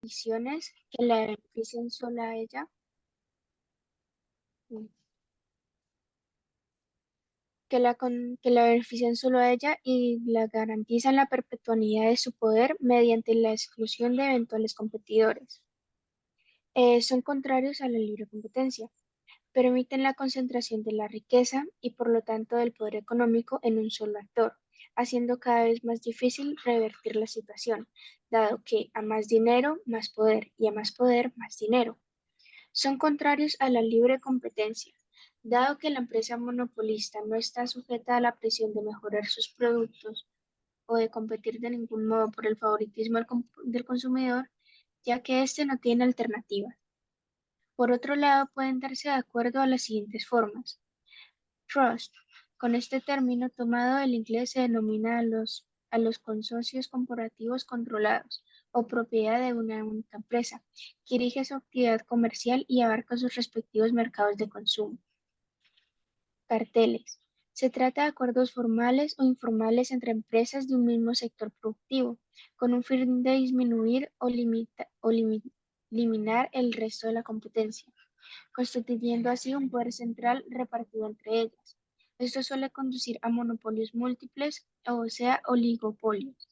condiciones que la beneficien solo a ella, que la benefician solo a ella y la garantizan la perpetuidad de su poder mediante la exclusión de eventuales competidores. Son contrarios a la libre competencia. Permiten la concentración de la riqueza y por lo tanto del poder económico en un solo actor, haciendo cada vez más difícil revertir la situación, dado que a más dinero, más poder y a más poder, más dinero. Son contrarios a la libre competencia, dado que la empresa monopolista no está sujeta a la presión de mejorar sus productos o de competir de ningún modo por el favoritismo del consumidor, ya que éste no tiene alternativa. Por otro lado, pueden darse de acuerdo a las siguientes formas. Trust. Con este término tomado del inglés se denomina a los consorcios corporativos controlados o propiedad de una única empresa, que dirige su actividad comercial y abarca sus respectivos mercados de consumo. Carteles. Se trata de acuerdos formales o informales entre empresas de un mismo sector productivo, con un fin de disminuir o eliminar el resto de la competencia, constituyendo así un poder central repartido entre ellas. Esto suele conducir a monopolios múltiples, o sea, oligopolios.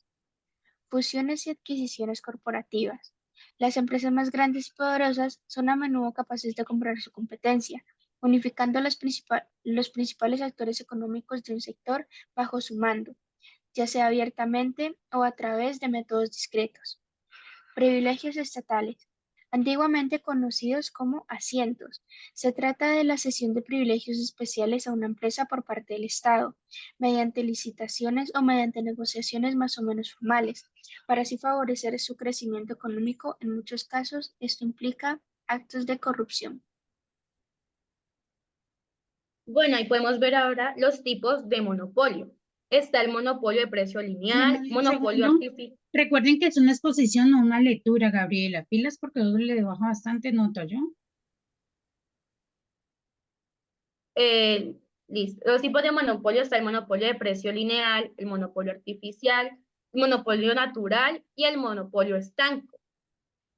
Fusiones y adquisiciones corporativas. Las empresas más grandes y poderosas son a menudo capaces de comprar su competencia, unificando los principales actores económicos de un sector bajo su mando, ya sea abiertamente o a través de métodos discretos. Privilegios estatales, antiguamente conocidos como asientos. Se trata de la cesión de privilegios especiales a una empresa por parte del Estado, mediante licitaciones o mediante negociaciones más o menos formales, para así favorecer su crecimiento económico. En muchos casos, esto implica actos de corrupción. Bueno, ahí podemos ver ahora los tipos de monopolio. Está el monopolio de precio lineal, Déjame un monopolio segundo. artificial. Recuerden que es una exposición, no una lectura, Gabriela. Pilas porque yo le bajo bastante nota, ¿yo? Listo. Los tipos de monopolio está el monopolio de precio lineal, el monopolio artificial, el monopolio natural y el monopolio estanco.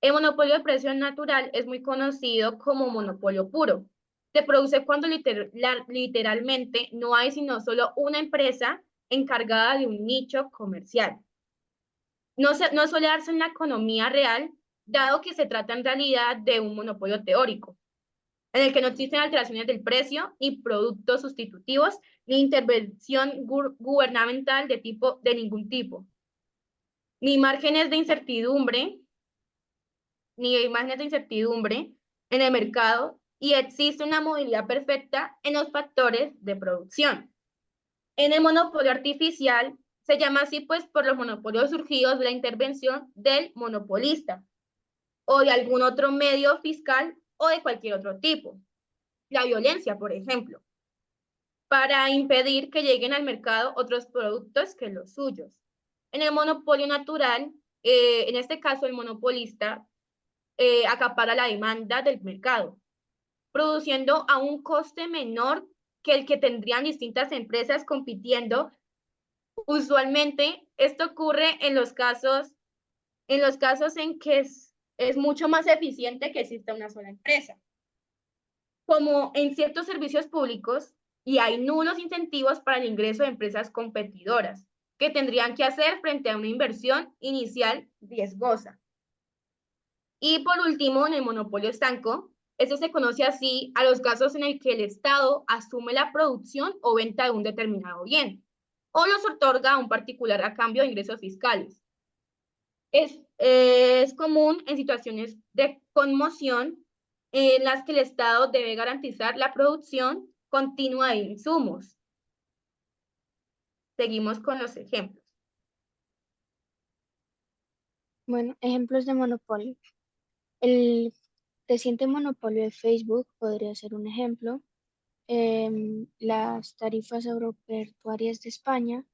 El monopolio de precio natural es muy conocido como monopolio puro. Se produce cuando literalmente no hay sino solo una empresa encargada de un nicho comercial. No suele darse en la economía real, dado que se trata en realidad de un monopolio teórico, en el que no existen alteraciones del precio, ni productos sustitutivos, ni intervención gubernamental de ningún tipo, ni márgenes de incertidumbre, en el mercado, y existe una movilidad perfecta en los factores de producción. En el monopolio artificial se llama así pues por los monopolios surgidos de la intervención del monopolista o de algún otro medio fiscal o de cualquier otro tipo. La violencia, por ejemplo, para impedir que lleguen al mercado otros productos que los suyos. En el monopolio natural, en este caso el monopolista acapara la demanda del mercado, produciendo a un coste menor que el que tendrían distintas empresas compitiendo. Usualmente esto ocurre en los casos en que es mucho más eficiente que exista una sola empresa. Como en ciertos servicios públicos, y hay nulos incentivos para el ingreso de empresas competidoras, que tendrían que hacer frente a una inversión inicial riesgosa. Y por último, en el monopolio estanco, eso se conoce así a los casos en el que el Estado asume la producción o venta de un determinado bien, o los otorga a un particular a cambio de ingresos fiscales. Es común en situaciones de conmoción en las que el Estado debe garantizar la producción continua de insumos. Seguimos con los ejemplos. Bueno, ejemplos de monopolio. El reciente monopolio de Facebook podría ser un ejemplo. Las tarifas aeroportuarias de España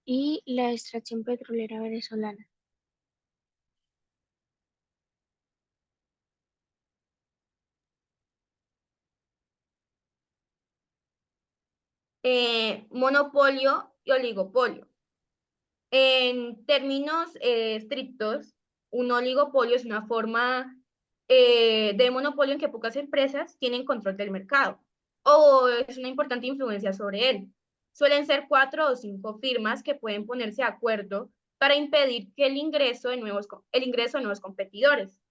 y la extracción petrolera venezolana. Monopolio y oligopolio. En términos estrictos, un oligopolio es una forma de monopolio en que pocas empresas tienen control del mercado o es una importante influencia sobre él. Suelen ser 4 o 5 firmas que pueden ponerse de acuerdo para impedir que el ingreso de nuevos competidores,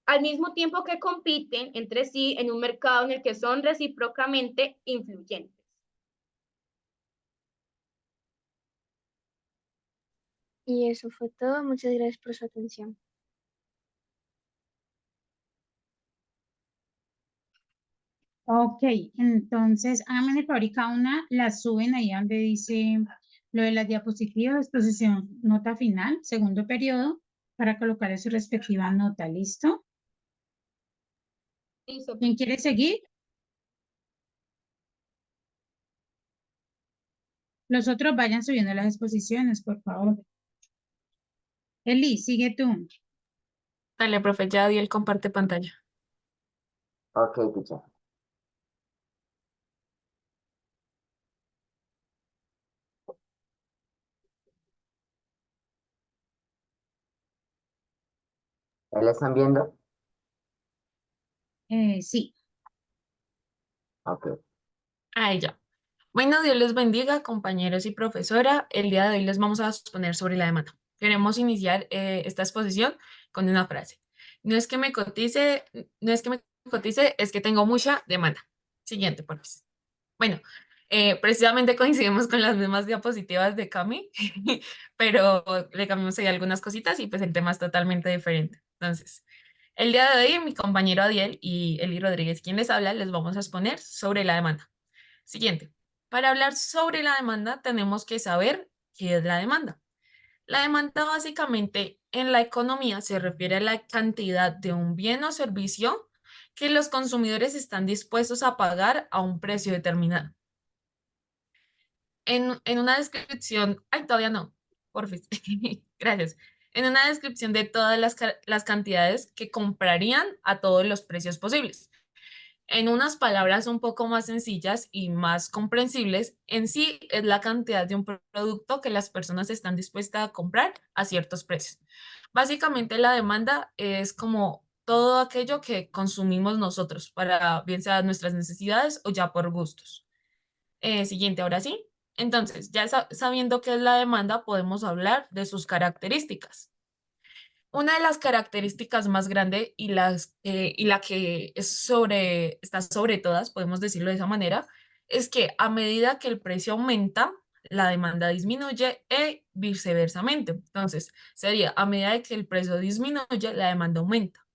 al mismo tiempo que compiten entre sí en un mercado en el que son recíprocamente influyentes. Y eso fue todo. Muchas gracias por su atención. Ok, entonces háganme el favor y cada una la suben ahí donde dice lo de las diapositivas, exposición, nota final, segundo periodo, para colocar su respectiva nota. ¿Listo? Listo. ¿Quién quiere seguir? Los otros vayan subiendo las exposiciones, por favor. Eli, sigue tú. Dale, profe, ya di el comparte pantalla. Ok, teacher. ¿Ahí la están viendo? Sí. Ok. Ahí ya. Bueno, Dios les bendiga, compañeros y profesora. El día de hoy les vamos a exponer sobre la demanda. Queremos iniciar esta exposición con una frase. No es que me cotice, no es que me cotice, es que tengo mucha demanda. Siguiente, por favor. Bueno, precisamente coincidimos con las mismas diapositivas de Cami, pero le cambiamos ahí algunas cositas y pues el tema es totalmente diferente. Entonces, el día de hoy mi compañero Adiel y Eli Rodríguez, quien les habla, les vamos a exponer sobre la demanda. Siguiente. Para hablar sobre la demanda tenemos que saber qué es la demanda. La demanda básicamente en la economía se refiere a la cantidad de un bien o servicio que los consumidores están dispuestos a pagar a un precio determinado. En una descripción, ay, todavía no, porfis, gracias. En una descripción de todas las cantidades que comprarían a todos los precios posibles. En unas palabras un poco más sencillas y más comprensibles, en sí es la cantidad de un producto que las personas están dispuestas a comprar a ciertos precios. Básicamente la demanda es como todo aquello que consumimos nosotros para bien sea nuestras necesidades o ya por gustos. Siguiente, ahora sí. Entonces, ya sabiendo qué es la demanda, podemos hablar de sus características. Una de las características más grandes y la que está sobre todas, podemos decirlo de esa manera, es que a medida que el precio aumenta, la demanda disminuye y viceversamente. Entonces, sería a medida que el precio disminuye, la demanda aumenta.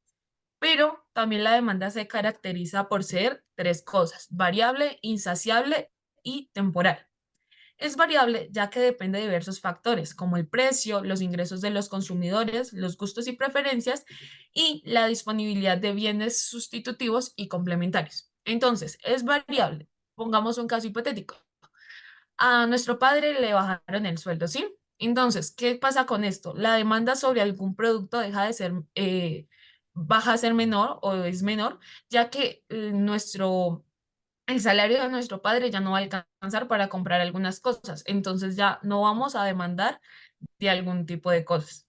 Pero también la demanda se caracteriza por ser tres cosas: variable, insaciable y temporal. Es variable ya que depende de diversos factores, como el precio, los ingresos de los consumidores, los gustos y preferencias y la disponibilidad de bienes sustitutivos y complementarios. Entonces, es variable. Pongamos un caso hipotético. A nuestro padre le bajaron el sueldo, ¿sí? Entonces, ¿qué pasa con esto? La demanda sobre algún producto deja de ser, baja a ser menor o es menor, ya que el salario de nuestro padre ya no va a alcanzar para comprar algunas cosas, entonces ya no vamos a demandar de algún tipo de cosas.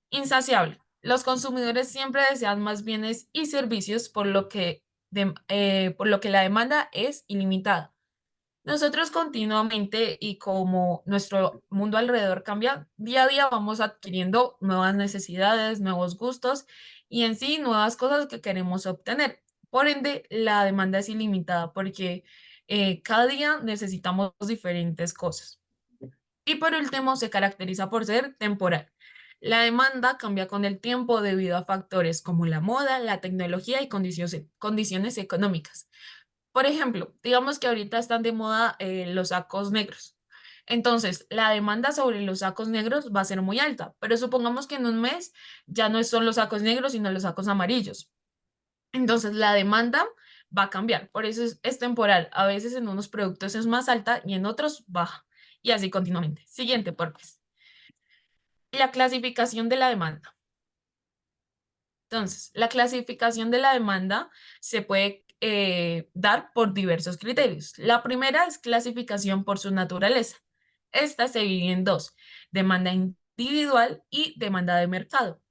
Insaciable. Los consumidores siempre desean más bienes y servicios, por lo que la demanda es ilimitada. Nosotros continuamente y como nuestro mundo alrededor cambia, día a día vamos adquiriendo nuevas necesidades, nuevos gustos y en sí nuevas cosas que queremos obtener. Por ende, la demanda es ilimitada porque cada día necesitamos diferentes cosas. Y por último, se caracteriza por ser temporal. La demanda cambia con el tiempo debido a factores como la moda, la tecnología y condiciones económicas. Por ejemplo, digamos que ahorita están de moda los sacos negros. Entonces, la demanda sobre los sacos negros va a ser muy alta, pero supongamos que en un mes ya no son los sacos negros, sino los sacos amarillos. Entonces, la demanda va a cambiar. Por eso es temporal. A veces en unos productos es más alta y en otros baja. Y así continuamente. Siguiente, por favor. La clasificación de la demanda. Entonces, la clasificación de la demanda se puede dar por diversos criterios. La primera es clasificación por su naturaleza. Esta se divide en dos: demanda individual y demanda de mercado.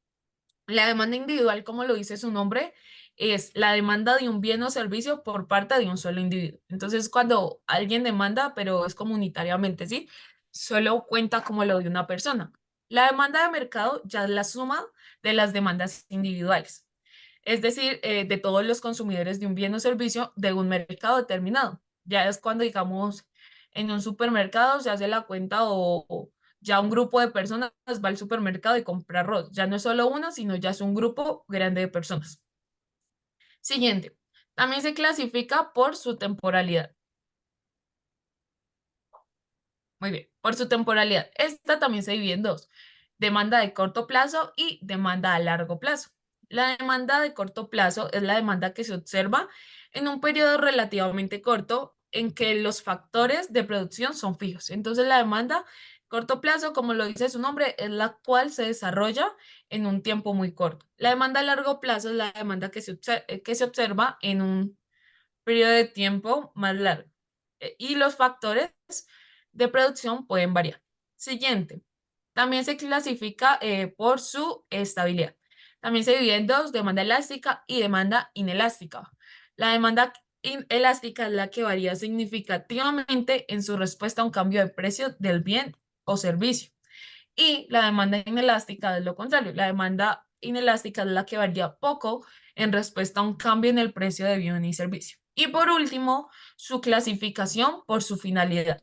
La demanda individual, como lo dice su nombre, es la demanda de un bien o servicio por parte de un solo individuo. Entonces, cuando alguien demanda, pero es comunitariamente, ¿sí? Solo cuenta como lo de una persona. La demanda de mercado ya es la suma de las demandas individuales, es decir, de todos los consumidores de un bien o servicio de un mercado determinado. Ya es cuando, digamos, en un supermercado se hace la cuenta o ya un grupo de personas va al supermercado y compra arroz. Ya no es solo uno, sino ya es un grupo grande de personas. Siguiente. También se clasifica por su temporalidad. Muy bien, por su temporalidad. Esta también se divide en dos: demanda de corto plazo y demanda a largo plazo. La demanda de corto plazo es la demanda que se observa en un periodo relativamente corto en que los factores de producción son fijos. Entonces, la demanda corto plazo, como lo dice su nombre, es la cual se desarrolla en un tiempo muy corto. La demanda a largo plazo es la demanda que se observa en un periodo de tiempo más largo. Y los factores de producción pueden variar. Siguiente. También se clasifica por su estabilidad. También se divide en dos: demanda elástica y demanda inelástica. La demanda elástica es la que varía significativamente en su respuesta a un cambio de precio del bien o servicio. Y la demanda inelástica es lo contrario. La demanda inelástica es la que varía poco en respuesta a un cambio en el precio de bien y servicio. Y por último, su clasificación por su finalidad.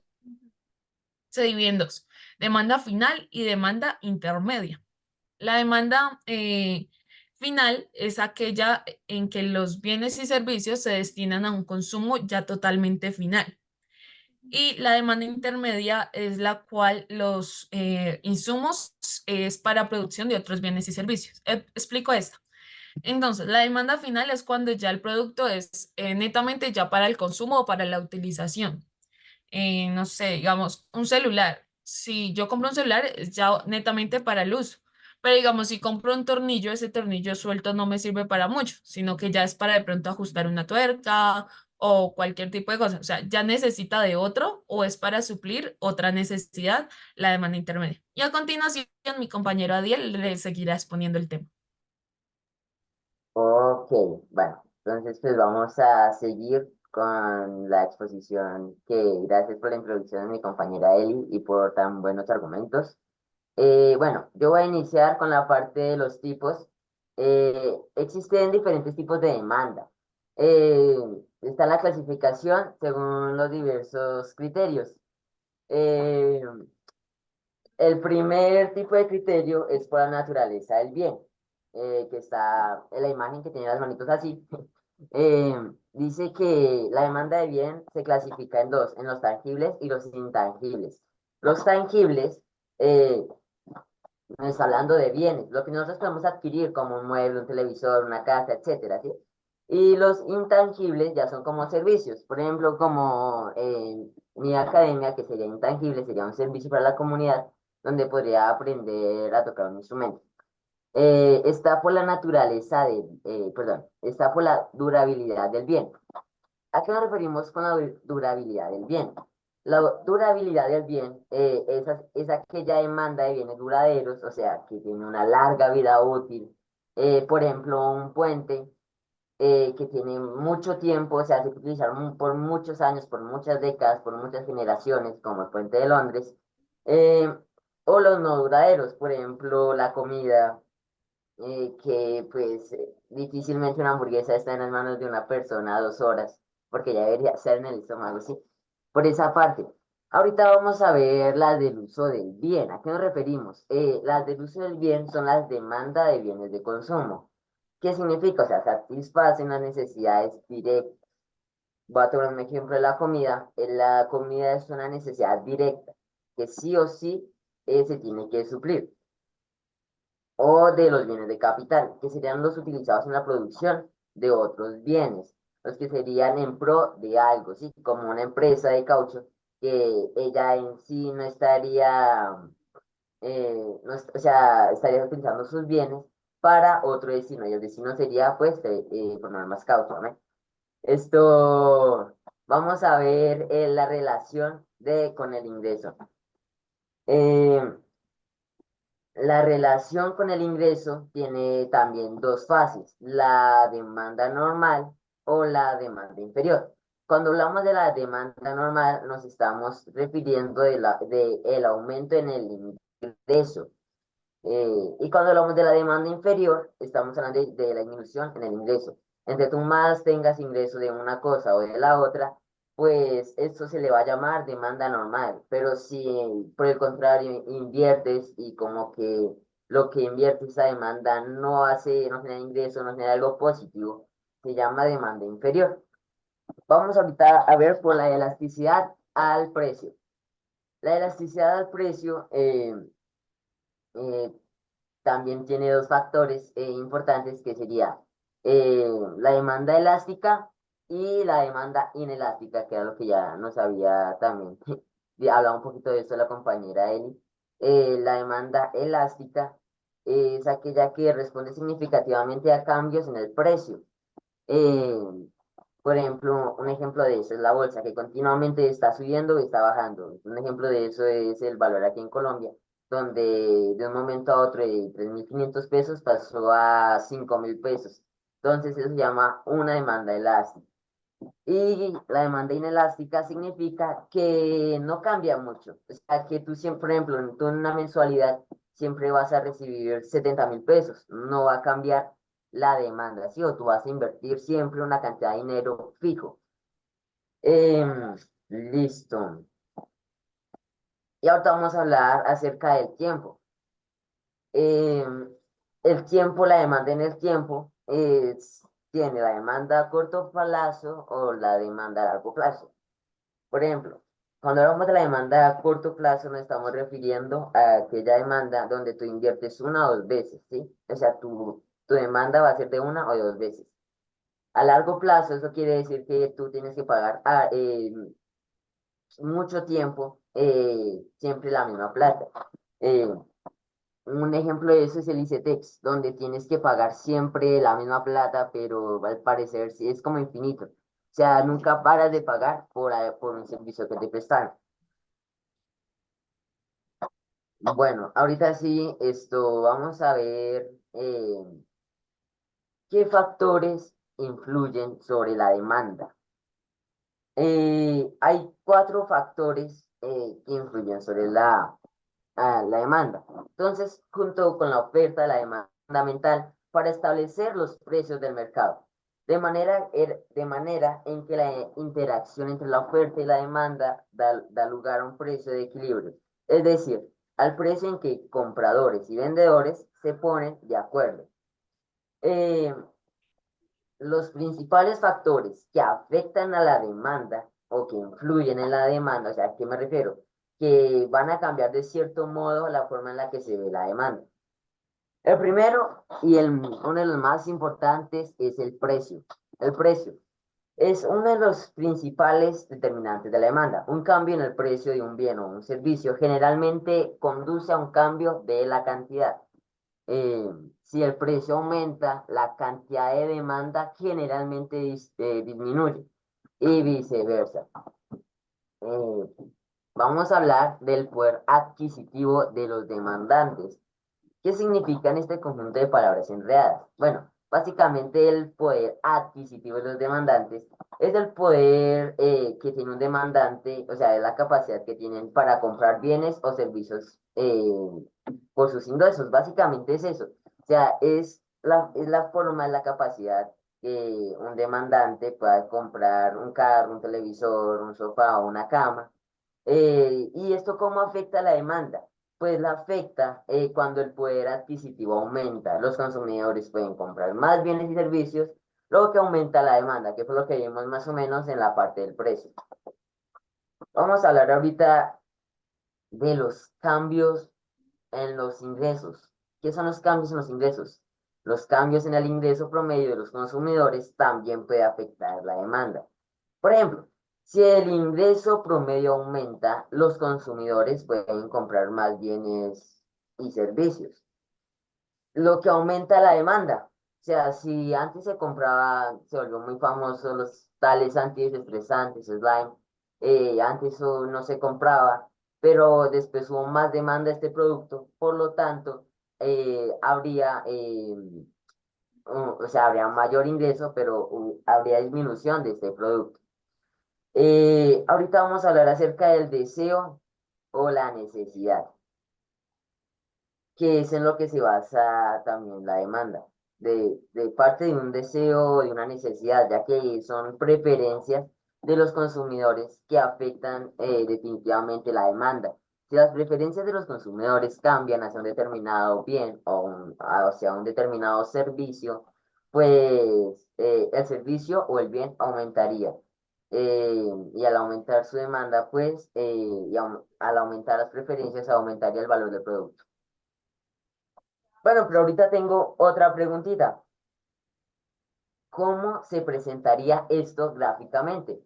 Se divide en dos: demanda final y demanda intermedia. La demanda final es aquella en que los bienes y servicios se destinan a un consumo ya totalmente final. Y la demanda intermedia es la cual los insumos es para producción de otros bienes y servicios. Explico esto. Entonces, la demanda final es cuando ya el producto es netamente ya para el consumo o para la utilización. No sé, digamos, un celular. Si yo compro un celular, es ya netamente para el uso. Pero digamos, si compro un tornillo, ese tornillo suelto no me sirve para mucho, sino que ya es para de pronto ajustar una tuerca o cualquier tipo de cosa. O sea, ya necesita de otro o es para suplir otra necesidad, la demanda intermedia. Y a continuación, mi compañero Adiel le seguirá exponiendo el tema. Ok, bueno, entonces pues vamos a seguir con la exposición que gracias por la introducción de mi compañera Eli y por tan buenos argumentos. Bueno, yo voy a iniciar con la parte de los tipos. Existen diferentes tipos de demanda. Eh, Está la clasificación según los diversos criterios. Eh, el primer tipo de criterio es por la naturaleza del bien, que está en la imagen que tiene las manitos así. Eh, Dice que la demanda de bien se clasifica en dos: en los tangibles y los intangibles. Los tangibles, eh, nos está hablando de bienes, lo que nosotros podemos adquirir como un mueble, un televisor, una casa, etcétera, ¿sí? Y los intangibles ya son como servicios, por ejemplo, como mi academia, que sería intangible, sería un servicio para la comunidad, donde podría aprender a tocar un instrumento. Está por la naturaleza perdón, está por la durabilidad del bien. ¿A qué nos referimos con la durabilidad del bien? La durabilidad del bien es aquella demanda de bienes duraderos, o sea, que tiene una larga vida útil. Por ejemplo, un puente que tiene mucho tiempo, o sea, se puede utilizar por muchos años, por muchas décadas, por muchas generaciones, como el puente de Londres. Eh, o los no duraderos, por ejemplo, la comida, que pues difícilmente una hamburguesa está en las manos de una persona 2 horas, porque ya debería ser en el estómago, sí. Por esa parte. Ahorita vamos a ver las del uso del bien. ¿A qué nos referimos? Las del uso del bien son las demandas de bienes de consumo. ¿Qué significa? O sea, satisfacen las necesidades directas. Voy a tomar un ejemplo de la comida. La comida es una necesidad directa, que sí o sí se tiene que suplir, o de los bienes de capital, que serían los utilizados en la producción de otros bienes, los que serían en pro de algo, ¿sí? Como una empresa de caucho, que ella en sí no estaría, o sea, estaría utilizando sus bienes para otro destino, y el destino sería, pues, formar más caucho, ¿no? Esto, vamos a ver la relación con el ingreso. Eh, La relación con el ingreso tiene también dos fases, la demanda normal o la demanda inferior. Cuando hablamos de la demanda normal, nos estamos refiriendo de el aumento en el ingreso. Y cuando hablamos de la demanda inferior, estamos hablando de la disminución en el ingreso. Entre tú más tengas ingreso de una cosa o de la otra, pues esto se le va a llamar demanda normal. Pero si por el contrario inviertes y como que lo que invierte esa demanda no genera ingreso, no genera algo positivo, se llama demanda inferior. Vamos ahorita a ver por la elasticidad al precio. La elasticidad al precio eh, también tiene dos factores importantes que sería la demanda elástica y la demanda inelástica, que era lo que ya nos había también hablado un poquito de eso la compañera Eli. La demanda elástica es aquella que responde significativamente a cambios en el precio. Eh, por ejemplo, un ejemplo de eso es la bolsa, que continuamente está subiendo y está bajando. Un ejemplo de eso es el valor aquí en Colombia, donde de un momento a otro de 3.500 pesos pasó a 5.000 pesos. Entonces eso se llama una demanda elástica. Y la demanda inelástica significa que no cambia mucho. O sea, que tú siempre, por ejemplo, tú en una mensualidad siempre vas a recibir 70.000 pesos. No va a cambiar la demanda, ¿sí? O tú vas a invertir siempre una cantidad de dinero fijo. Listo. Y ahorita vamos a hablar acerca del tiempo. El tiempo, la demanda en el tiempo, tiene la demanda a corto plazo o la demanda a largo plazo. Por ejemplo, cuando hablamos de la demanda a corto plazo, nos estamos refiriendo a aquella demanda donde tú inviertes una o dos veces, ¿sí? O sea, tu demanda va a ser de una o de dos veces. A largo plazo, eso quiere decir que tú tienes que pagar mucho tiempo siempre la misma plata. Eh, un ejemplo de eso es el ICETEX, donde tienes que pagar siempre la misma plata, pero al parecer sí es como infinito. O sea, nunca paras de pagar por un servicio que te prestan. Bueno, ahorita sí, esto vamos a ver qué factores influyen sobre la demanda. Hay cuatro factores que influyen sobre la demanda. Entonces, junto con la oferta, la demanda fundamental para establecer los precios del mercado, de manera en que la interacción entre la oferta y la demanda da lugar a un precio de equilibrio, es decir, al precio en que compradores y vendedores se ponen de acuerdo. Eh, los principales factores que afectan a la demanda o que influyen en la demanda, o sea, ¿a qué me refiero? Que van a cambiar de cierto modo la forma en la que se ve la demanda. El primero y uno de los más importantes es el precio. El precio es uno de los principales determinantes de la demanda. Un cambio en el precio de un bien o un servicio generalmente conduce a un cambio de la cantidad. Eh, si el precio aumenta, la cantidad de demanda generalmente disminuye y viceversa. Eh, Vamos a hablar del poder adquisitivo de los demandantes. ¿Qué significan este conjunto de palabras enredadas? Bueno, básicamente el poder adquisitivo de los demandantes es el poder que tiene un demandante, o sea, es la capacidad que tienen para comprar bienes o servicios por sus ingresos. Básicamente es eso. O sea, es la forma, la capacidad que un demandante pueda comprar un carro, un televisor, un sofá o una cama. ¿Y esto cómo afecta la demanda? Pues la afecta cuando el poder adquisitivo aumenta. Los consumidores pueden comprar más bienes y servicios, lo que aumenta la demanda, que fue lo que vimos más o menos en la parte del precio. Vamos a hablar ahorita de los cambios en los ingresos. ¿Qué son los cambios en los ingresos? Los cambios en el ingreso promedio de los consumidores también puede afectar la demanda. Por ejemplo, si el ingreso promedio aumenta, los consumidores pueden comprar más bienes y servicios, lo que aumenta la demanda. O sea, si antes se volvió muy famoso los tales antiestresantes, slime, antes eso no se compraba, pero después hubo más demanda de este producto, por lo tanto, habría, o sea, habría mayor ingreso, pero habría disminución de este producto. Ahorita vamos a hablar acerca del deseo o la necesidad, que es en lo que se basa también la demanda, de parte de un deseo o de una necesidad, ya que son preferencias de los consumidores que afectan definitivamente la demanda. Si las preferencias de los consumidores cambian hacia un determinado bien o hacia un determinado servicio, pues el servicio o el bien aumentaría. Y al aumentar su demanda, pues, al aumentar las preferencias, aumentaría el valor del producto. Bueno, pero ahorita tengo otra preguntita. ¿Cómo se presentaría esto gráficamente?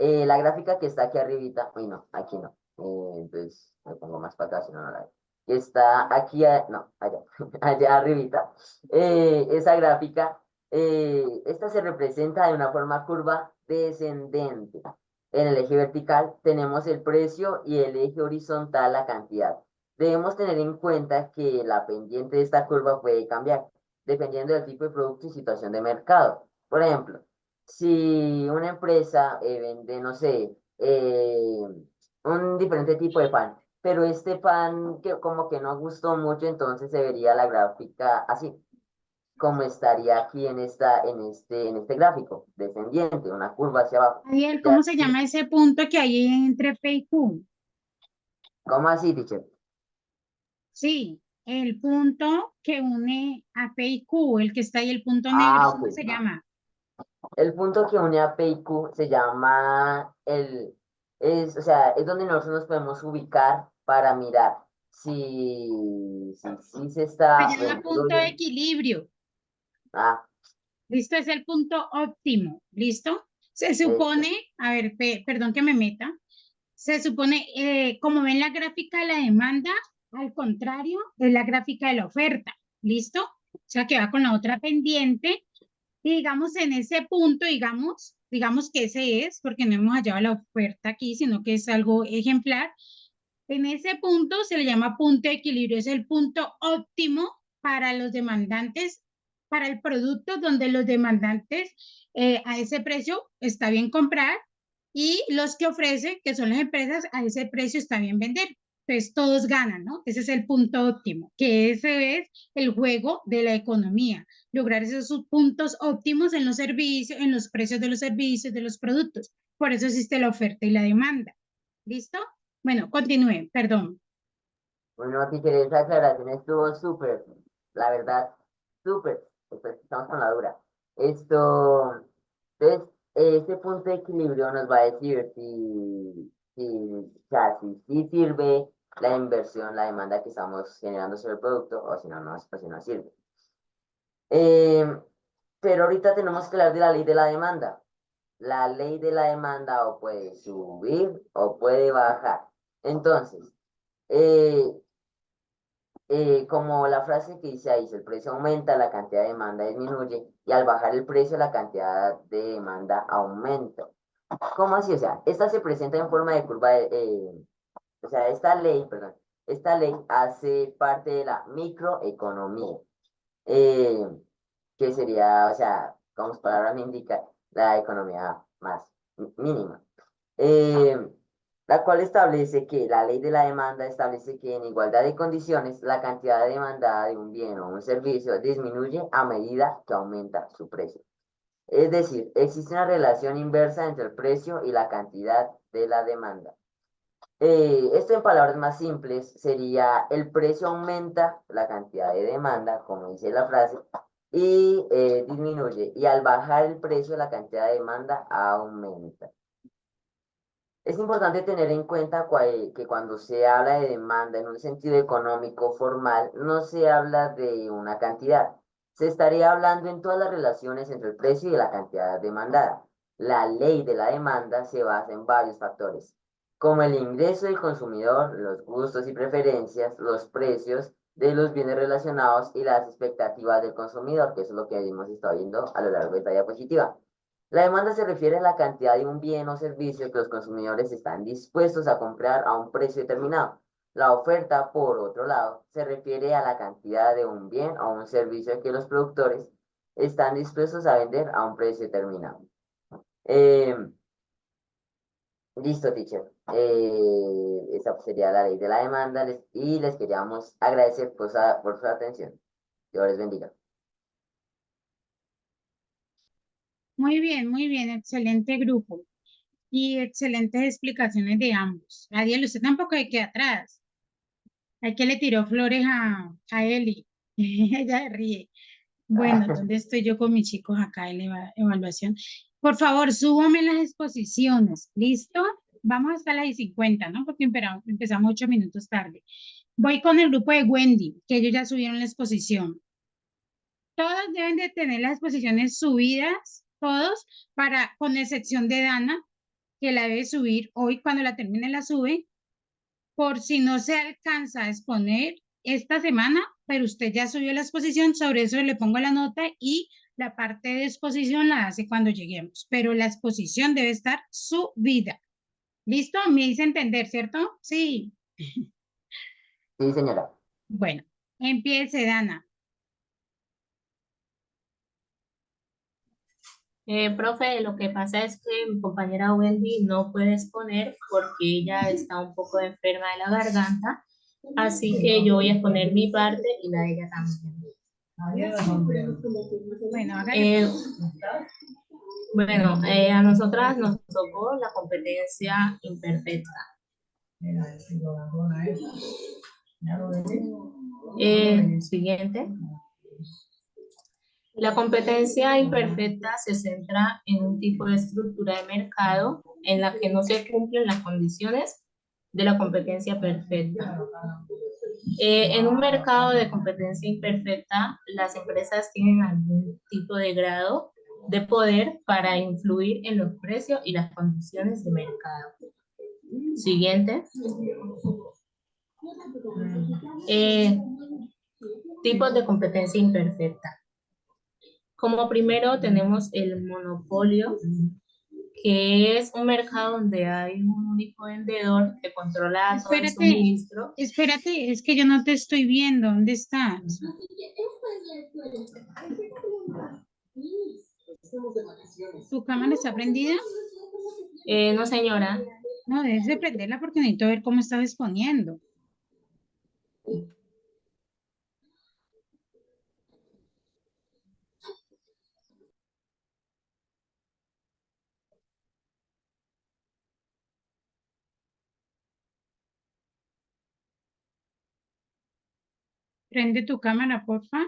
La gráfica que está aquí arribita, uy, no, aquí no. Entonces, me pongo más para acá, si no, no la veo. Que está aquí, no, allá, allá arribita. Esa gráfica, esta se representa de una forma curva descendente. En el eje vertical tenemos el precio y el eje horizontal la cantidad. Debemos tener en cuenta que la pendiente de esta curva puede cambiar dependiendo del tipo de producto y situación de mercado. Por ejemplo, si una empresa vende, no sé, un diferente tipo de pan, pero este pan que como que no gustó mucho, entonces se vería la gráfica así, como estaría aquí en este gráfico, descendiente, una curva hacia abajo. Ariel, Ya, ¿cómo se llama ese punto que hay entre P y Q? ¿cómo así, teacher? Sí, el punto que une a P y Q, el que está ahí, el punto negro, Ah, ¿cómo ok, se no. llama? El punto que une a P y Q se llama o sea, es donde nosotros nos podemos ubicar para mirar si se Se está llama vendiendo punto de bien. equilibrio. Ah, ¿Listo? Es el punto óptimo. ¿Listo? Se esto. supone, a ver, perdón que me meta, se supone, como ven la gráfica de la demanda, al contrario, es la gráfica de la oferta. ¿Listo? O sea, que va con la otra pendiente. Y digamos, en ese punto, digamos que ese es, porque no hemos hallado la oferta aquí, sino que es algo ejemplar. En ese punto se le llama punto de equilibrio, es el punto óptimo para los demandantes, para el producto donde los demandantes a ese precio está bien comprar y los que ofrecen, que son las empresas, a ese precio está bien vender. Entonces todos ganan, ¿no? Ese es el punto óptimo, que ese es el juego de la economía, lograr esos puntos óptimos en los servicios, en los precios de los servicios, de los productos. Por eso existe la oferta y la demanda. ¿Listo? Bueno, continúe, perdón. Bueno, teacher, esa aclaración estuvo súper, la verdad, súper. Pues, estamos con la dura. Entonces, este punto de equilibrio nos va a decir o sea, si sirve la inversión, la demanda que estamos generando sobre el producto, o si no, o si no sirve. Eh, pero ahorita tenemos que hablar de la ley de la demanda. La ley de la demanda o puede subir o puede bajar. Entonces, eh, como la frase que dice ahí, si el precio aumenta, la cantidad de demanda disminuye, y al bajar el precio, la cantidad de demanda aumenta. ¿Cómo así? O sea, esta se presenta en forma de curva, o sea, perdón, esta ley hace parte de la microeconomía, eh, que sería, o sea, como su palabra me indica, la economía más mínima. eh, la cual establece que la ley de la demanda establece que en igualdad de condiciones la cantidad demandada de un bien o un servicio disminuye a medida que aumenta su precio. Es decir, existe una relación inversa entre el precio y la cantidad de la demanda. Esto en palabras más simples sería el precio aumenta la cantidad de demanda, como dice la frase, y disminuye. Y al bajar el precio, la cantidad de demanda aumenta. Es importante tener en cuenta que cuando se habla de demanda en un sentido económico formal, no se habla de una cantidad. Se estaría hablando en todas las relaciones entre el precio y la cantidad demandada. La ley de la demanda se basa en varios factores, como el ingreso del consumidor, los gustos y preferencias, los precios de los bienes relacionados y las expectativas del consumidor, que eso es lo que hemos estado viendo a lo largo de esta diapositiva. La demanda se refiere a la cantidad de un bien o servicio que los consumidores están dispuestos a comprar a un precio determinado. La oferta, por otro lado, se refiere a la cantidad de un bien o un servicio que los productores están dispuestos a vender a un precio determinado. Eh, Listo, teacher. Esa sería la ley de la demanda y les queríamos agradecer por su atención. Dios les bendiga. Muy bien, excelente grupo y excelentes explicaciones de ambos. Adiel, usted tampoco hay que atrás. Hay que le tiró flores a Eli. Ella se ríe. Bueno, ¿dónde estoy yo con mis chicos acá en la evaluación? Por favor, súbame las exposiciones. ¿Listo? Vamos hasta las 50, ¿no? Porque empezamos 8 minutos tarde. Voy con el grupo de Wendy, que ellos ya subieron la exposición. Todos deben de tener las exposiciones subidas, todos, con excepción de Dana, que la debe subir hoy, cuando la termine la sube, por si no se alcanza a exponer esta semana, pero usted ya subió la exposición, sobre eso le pongo la nota y la parte de exposición la hace cuando lleguemos, pero la exposición debe estar subida. ¿Listo? Me hice entender, ¿cierto? Sí. Sí, señora. Bueno, empiece, Dana. Profe, lo que pasa es que mi compañera Wendy no puede exponer porque ella está un poco enferma de la garganta, así que yo voy a exponer mi parte y la de ella también. Bueno, hágale. Bueno, a nosotras nos tocó la competencia imperfecta. Siguiente. La competencia imperfecta se centra en un tipo de estructura de mercado en la que no se cumplen las condiciones de la competencia perfecta. En un mercado de competencia imperfecta, las empresas tienen algún tipo de grado de poder para influir en los precios y las condiciones de mercado. Siguiente. Tipos de competencia imperfecta. Como primero tenemos el monopolio, que es un mercado donde hay un único vendedor que controla todo el suministro. Espérate, es que yo no te estoy viendo. ¿Dónde estás? ¿Tu cámara está prendida? No, señora. No, debes de prenderla porque necesito ver cómo estás exponiendo. Prende tu cámara, porfa.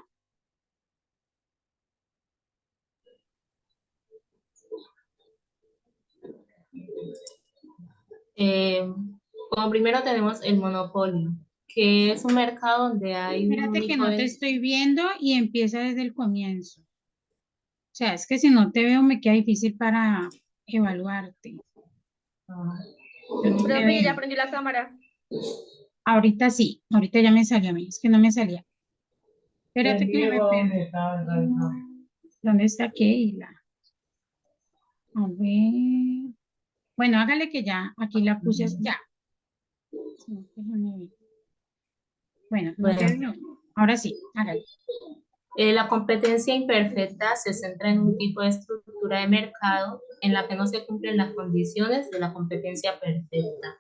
Como primero tenemos el monopolio, que es un mercado donde hay un Espérate que único no te estoy viendo y empieza desde el comienzo. O sea, es que si no te veo me queda difícil para evaluarte. No te Profe, veo. ya prendí la cámara. Ahorita sí, ahorita ya me salió a mí, es que no me salía. Espérate que me perdí. ¿Dónde está Keila? A ver. Bueno, hágale que ya, aquí la puse, ya. Sí, déjame ver. Bueno, no te veo. Ahora sí, hágale. La competencia imperfecta se centra en un tipo de estructura de mercado en la que no se cumplen las condiciones de la competencia perfecta.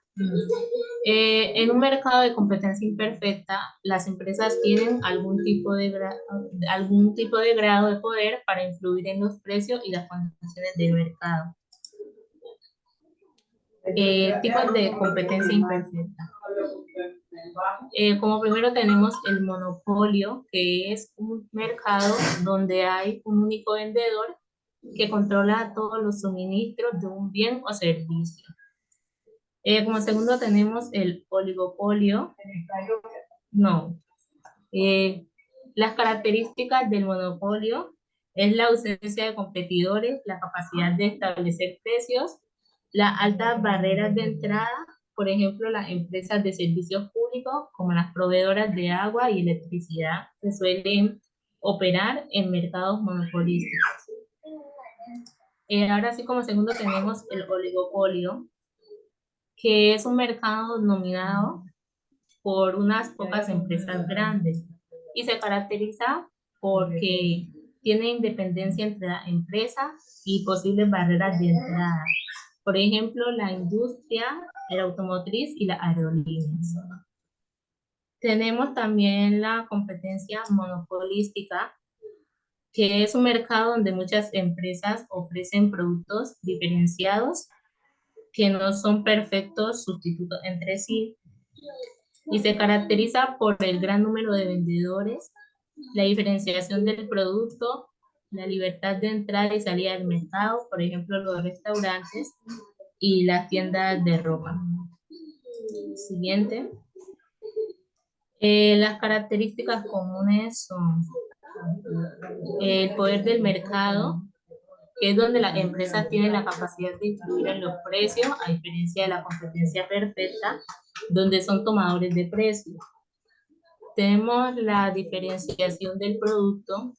En un mercado de competencia imperfecta, las empresas tienen algún tipo de grado de poder para influir en los precios y las condiciones del mercado. Tipos de competencia imperfecta. Como primero tenemos el monopolio, que es un mercado donde hay un único vendedor que controla todos los suministros de un bien o servicio. Como segundo tenemos el oligopolio. No. Las características del monopolio es la ausencia de competidores, la capacidad de establecer precios, las altas barreras de entrada, por ejemplo, las empresas de servicios públicos como las proveedoras de agua y electricidad que suelen operar en mercados monopolísticos. Ahora sí, como segundo tenemos el oligopolio, que es un mercado dominado por unas pocas empresas grandes y se caracteriza porque tiene independencia entre la empresa y posibles barreras de entrada. Por ejemplo, la industria, el automotriz y las aerolíneas. Tenemos también la competencia monopolística, que es un mercado donde muchas empresas ofrecen productos diferenciados que no son perfectos sustitutos entre sí y se caracteriza por el gran número de vendedores, la diferenciación del producto, la libertad de entrada y salida del mercado, por ejemplo, los restaurantes y las tiendas de ropa. Siguiente. Las características comunes son el poder del mercado, que es donde las empresas tienen la capacidad de influir en los precios, a diferencia de la competencia perfecta, donde son tomadores de precios. Tenemos la diferenciación del producto,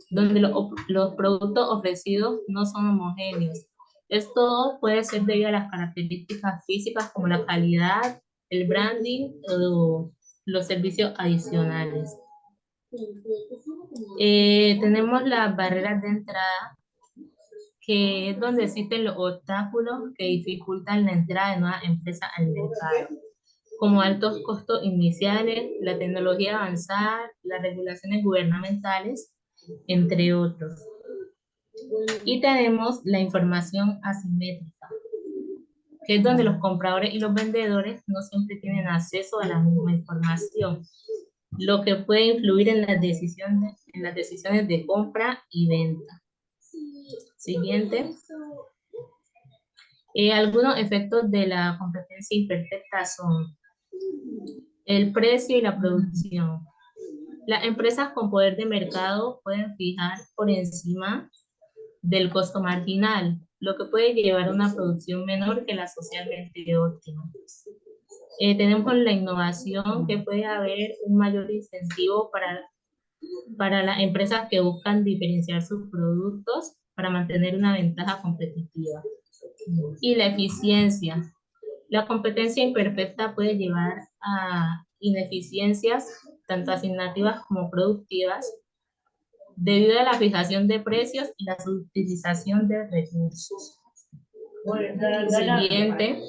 donde los productos ofrecidos no son homogéneos. Esto puede ser debido a las características físicas como la calidad, el branding o los servicios adicionales. Tenemos las barreras de entrada, que es donde existen los obstáculos que dificultan la entrada de nuevas empresas al mercado, como altos costos iniciales, la tecnología avanzada, las regulaciones gubernamentales, entre otros. Y tenemos la información asimétrica, que es donde los compradores y los vendedores no siempre tienen acceso a la misma información, lo que puede influir en las decisiones de compra y venta. Siguiente. Algunos efectos de la competencia imperfecta son el precio y la producción. Las empresas con poder de mercado pueden fijar por encima del costo marginal, lo que puede llevar a una producción menor que la socialmente óptima. Tenemos la innovación, que puede haber un mayor incentivo para las empresas que buscan diferenciar sus productos para mantener una ventaja competitiva. Y la eficiencia. La competencia imperfecta puede llevar a ineficiencias, tanto asignativas como productivas, debido a la fijación de precios y la subutilización de recursos. Siguiente.